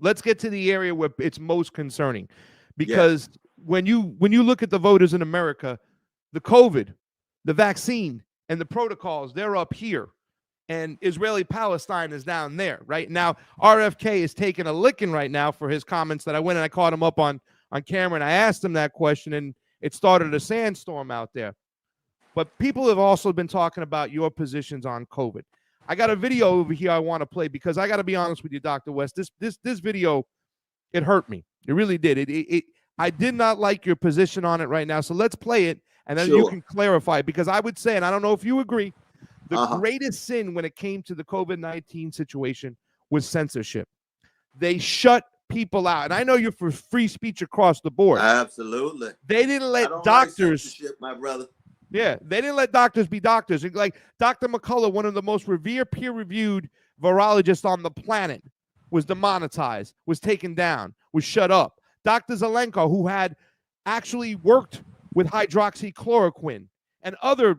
Let's get to the area where it's most concerning, because when you look at the voters in America, the COVID, the vaccine, and the protocols, they're up here, and Israeli-Palestine is down there. Right now, RFK is taking a licking right now for his comments that I went and I caught him up on camera, and I asked him that question, and it started a sandstorm out there. But people have also been talking about your positions on COVID. I got a video over here I want to play because I got to be honest with you, Dr. West. This video, it hurt me. It really did. I did not like your position on it right now. So let's play it, and then you can clarify. Because I would say, and I don't know if you agree, the greatest sin when it came to the COVID-19 situation was censorship. They shut people out. And I know you're for free speech across the board. Absolutely. They didn't let doctors. Like censorship, my brother. Yeah, they didn't let doctors be doctors. Like Dr. McCullough, one of the most revered, peer-reviewed virologists on the planet, was demonetized, was taken down, was shut up. Dr. Zelenko, who had actually worked with hydroxychloroquine and other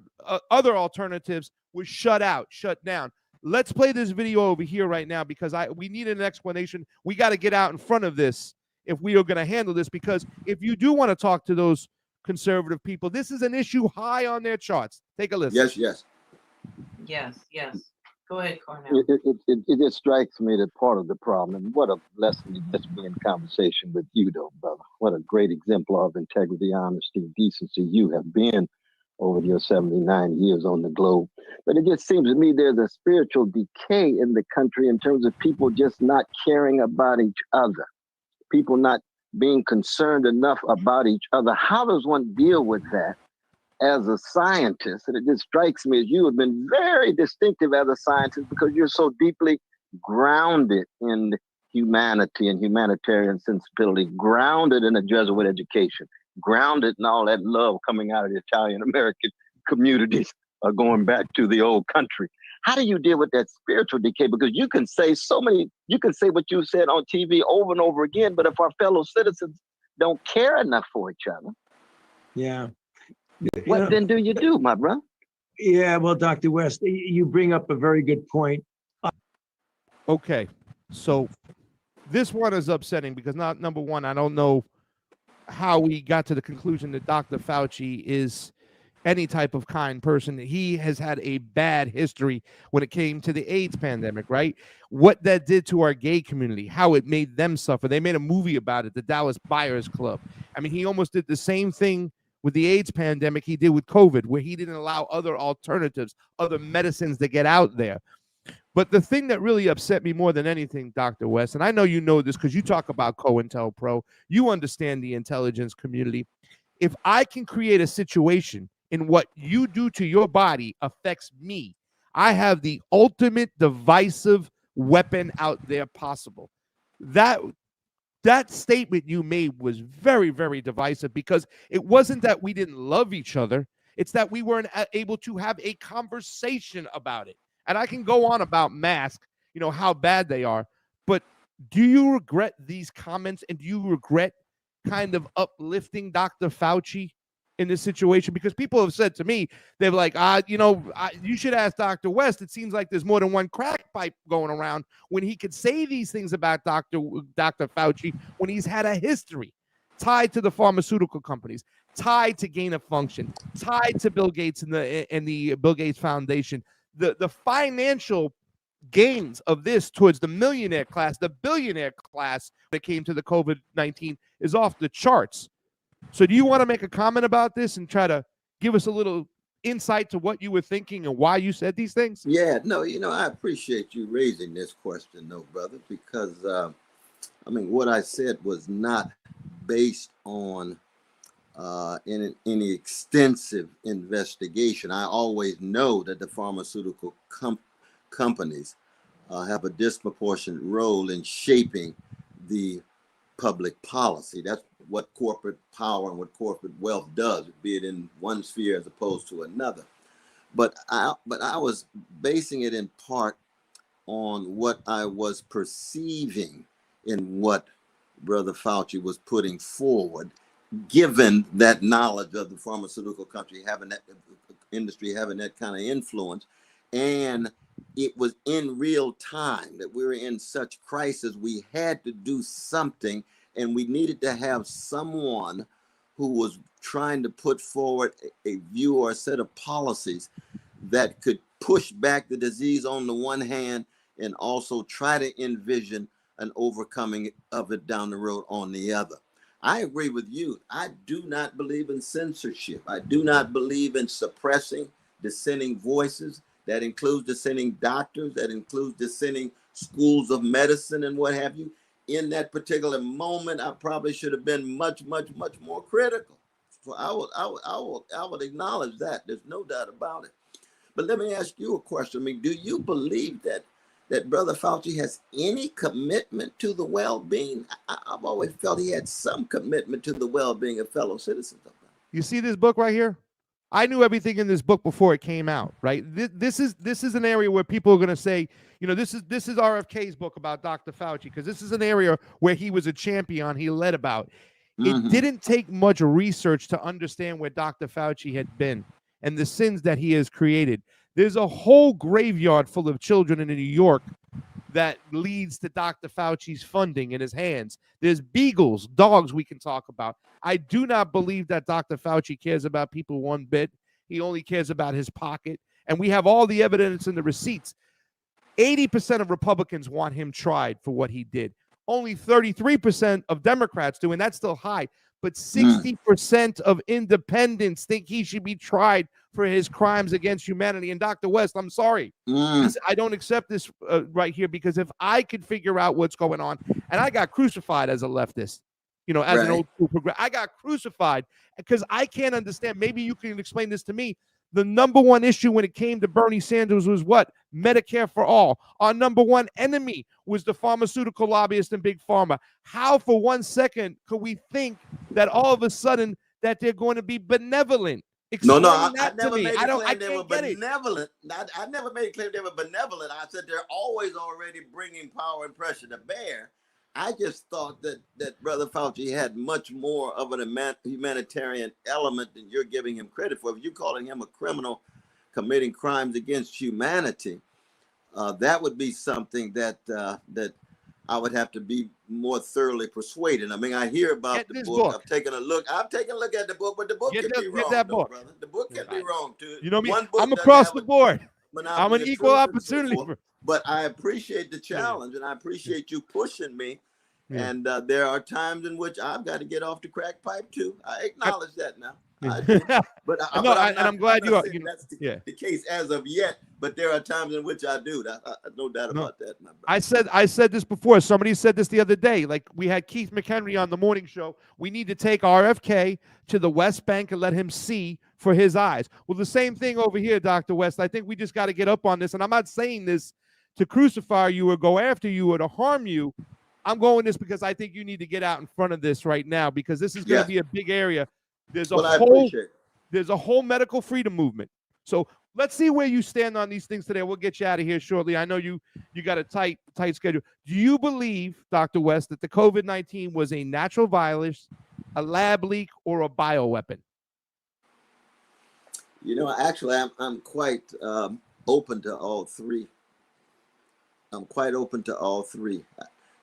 alternatives, was shut down. Let's play this video over here right now because we need an explanation. We got to get out in front of this if we are going to handle this, because if you do want to talk to those conservative people, this is an issue high on their charts. Take a listen. Yes. Go ahead, Cornell. It just strikes me that part of the problem, and what a blessing to just be in conversation with you, though, brother. What a great exemplar of integrity, honesty, decency you have been over your 79 years on the globe. But it just seems to me there's a spiritual decay in the country in terms of people just not caring about each other, people not being concerned enough about each other. How does one deal with that as a scientist? And it just strikes me as you have been very distinctive as a scientist because you're so deeply grounded in humanity and humanitarian sensibility, grounded in a Jesuit education, grounded in all that love coming out of the Italian-American communities going back to the old country. How do you deal with that spiritual decay? Because you can say what you said on TV over and over again, but if our fellow citizens don't care enough for each other, what then do you do, my brother? Yeah, well, Dr. West, you bring up a very good point. Okay, so this one is upsetting because number one, I don't know how we got to the conclusion that Dr. Fauci is any type of kind person. He has had a bad history when it came to the AIDS pandemic, right? What that did to our gay community, how it made them suffer. They made a movie about it, the Dallas Buyers Club. I mean, he almost did the same thing with the AIDS pandemic he did with COVID, where he didn't allow other alternatives, other medicines to get out there. But the thing that really upset me more than anything, Dr. West, and I know you know this because you talk about COINTELPRO, you understand the intelligence community. If I can create a situation in what you do to your body affects me, I have the ultimate divisive weapon out there possible. That statement you made was very, very divisive because it wasn't that we didn't love each other. It's that we weren't able to have a conversation about it. And I can go on about masks, how bad they are. But do you regret these comments, and do you regret kind of uplifting Dr. Fauci in this situation? Because people have said to me, they're like, you should ask Dr. West. It seems like there's more than one crack pipe going around when he could say these things about Dr. Fauci when he's had a history tied to the pharmaceutical companies, tied to gain of function, tied to Bill Gates and the Bill Gates Foundation. The financial gains of this towards the millionaire class, the billionaire class that came to the COVID-19 is off the charts. So do you want to make a comment about this and try to give us a little insight to what you were thinking and why you said these things? Yeah, no, I appreciate you raising this question, though, brother, because, what I said was not based on any extensive investigation. I always know that the pharmaceutical companies have a disproportionate role in shaping the public policy. That's what corporate power and what corporate wealth does, be it in one sphere as opposed to another. But I was basing it in part on what I was perceiving in what Brother Fauci was putting forward, given that knowledge of the pharmaceutical industry having that kind of influence, and it was in real time that we were in such crisis. We had to do something, and we needed to have someone who was trying to put forward a view or a set of policies that could push back the disease on the one hand and also try to envision an overcoming of it down the road on the other. I agree with you. I do not believe in censorship. I do not believe in suppressing dissenting voices. That includes dissenting doctors, that includes dissenting schools of medicine and what have you. In that particular moment, I probably should have been much, much, much more critical. So I would acknowledge that. There's no doubt about it. But let me ask you a question. I mean, do you believe that Brother Fauci has any commitment to the well-being? I've always felt he had some commitment to the well-being of fellow citizens. You see this book right here? I knew everything in this book before it came out, right? This is an area where people are going to say, you know, this is RFK's book about Dr. Fauci, because this is an area where he was a champion, he led about. It didn't take much research to understand where Dr. Fauci had been and the sins that he has created. There's a whole graveyard full of children in New York that leads to Dr. Fauci's funding in his hands. There's beagles, dogs we can talk about. I do not believe that Dr. Fauci cares about people one bit. He only cares about his pocket. And we have all the evidence and the receipts. 80% of Republicans want him tried for what he did. Only 33% of Democrats do, and that's still high. But 60% of independents think he should be tried for his crimes against humanity. And Dr. West, I'm sorry. I don't accept this right here, because if I could figure out what's going on, and I got crucified as a leftist, you know, as an old school progressive, I got crucified because I can't understand. Maybe you can explain this to me. The number one issue when it came to Bernie Sanders was what? Medicare for all. Our number one enemy was the pharmaceutical lobbyists and big pharma. How for 1 second could we think that all of a sudden that they're going to be benevolent? No, I never made a claim I they were can't get it. benevolent. I never made a claim they were benevolent. I said they're always already bringing power and pressure to bear. I just thought that Brother Fauci had much more of an humanitarian element than you're giving him credit for. If you're calling him a criminal committing crimes against humanity, that would be something that I would have to be more thoroughly persuaded. I mean, I hear about the book. I've taken a look at the book, but the book can be wrong, brother. The book can be wrong too. You know me. I'm across the board. I'm an equal opportunity. But I appreciate the challenge, and I appreciate you pushing me. Yeah. And there are times in which I've got to get off the crack pipe too. I acknowledge that now. I'm glad you are. That's the case as of yet. But there are times in which I do. No doubt about that, my brother. I said this before. Somebody said this the other day. Like, we had Keith McHenry on the morning show. We need to take RFK to the West Bank and let him see for his eyes. Well, the same thing over here, Dr. West. I think we just got to get up on this. And I'm not saying this to crucify you or go after you or to harm you. I'm going this because I think you need to get out in front of this right now, because this is going to be a big area. There's a whole medical freedom movement. So let's see where you stand on these things today. We'll get you out of here shortly. I know you got a tight schedule. Do you believe, Dr. West, that the COVID-19 was a natural virus, a lab leak, or a bioweapon? You know, actually, I'm quite open to all three. I'm quite open to all three.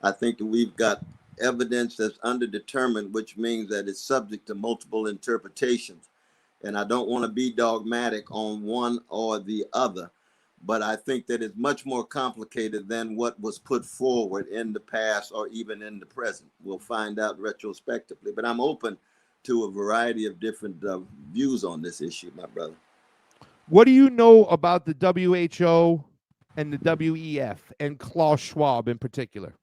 I think that we've got evidence that's underdetermined, which means that it's subject to multiple interpretations. And I don't want to be dogmatic on one or the other, but I think that it's much more complicated than what was put forward in the past or even in the present. We'll find out retrospectively, but I'm open to a variety of different views on this issue, my brother. What do you know about the WHO and the WEF and Klaus Schwab in particular?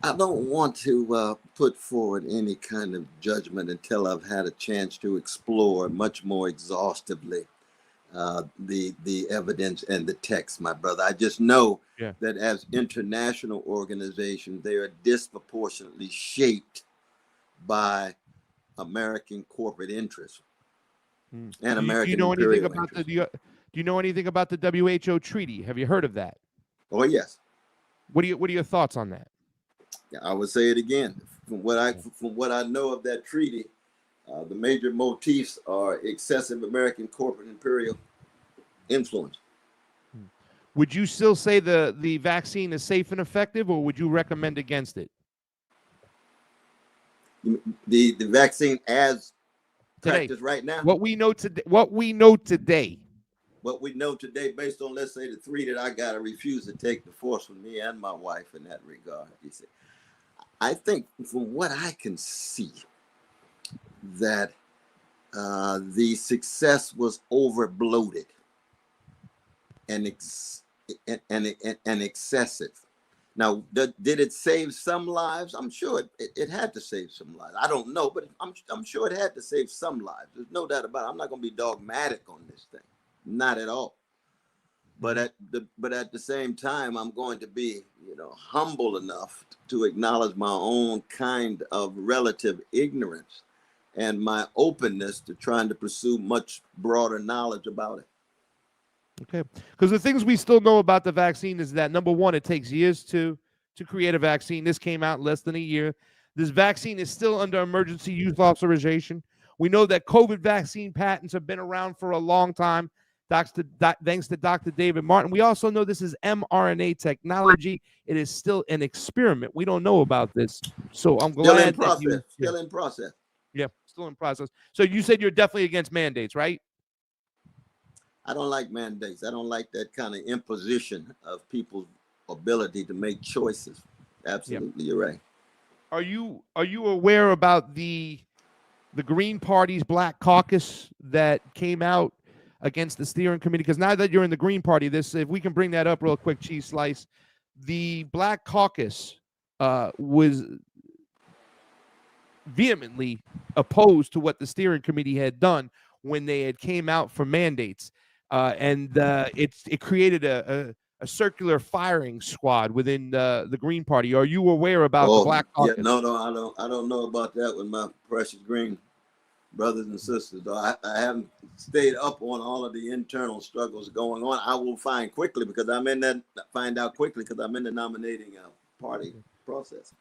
I don't want to put forward any kind of judgment until I've had a chance to explore much more exhaustively the evidence and the text, my brother. I just know that as international organizations, they are disproportionately shaped by American corporate interests and American imperial interests. Do you know anything about the WHO treaty? Have you heard of that? Oh, yes. What are your thoughts on that? I would say it again. From what I know of that treaty, The major motifs are excessive American corporate imperial influence. Would you still say the vaccine is safe and effective, or would you recommend against it? The vaccine as Today. practiced right now. What we know today. What we know today. What we know today, based on, let's say, the 3 that I got to refuse to take the force with me and my wife in that regard. You see, I think from what I can see, that the success was overbloated and excessive. Now, did it save some lives? I'm sure it had to save some lives. I don't know, but I'm sure it had to save some lives. There's no doubt about it. I'm not going to be dogmatic on this thing, not at all. But at the same time, I'm going to be, humble enough to acknowledge my own kind of relative ignorance and my openness to trying to pursue much broader knowledge about it. Okay, because the things we still know about the vaccine is that, number one, it takes years to create a vaccine. This came out in less than a year. This vaccine is still under emergency use authorization. We know that COVID vaccine patents have been around for a long time, thanks to Dr. David Martin. We also know this is mRNA technology. It is still an experiment. We don't know about this, so I'm glad Still in process. that you, Still in process. Yeah, still in process. So you said you're definitely against mandates, right? I don't like mandates. I don't like that kind of imposition of people's ability to make choices. Absolutely, You're right. Are you aware about the Green Party's Black Caucus that came out against the steering committee? Because now that you're in the Green Party, if we can bring that up real quick, Cheese Slice, the Black Caucus was vehemently opposed to what the steering committee had done when they had came out for mandates. And it created a circular firing squad within the Green Party. Are you aware about the Black Caucus? Yeah, no, I don't know about that with my precious Green brothers and sisters. I haven't stayed up on all of the internal struggles going on. I will find out quickly because I'm in the nominating party process.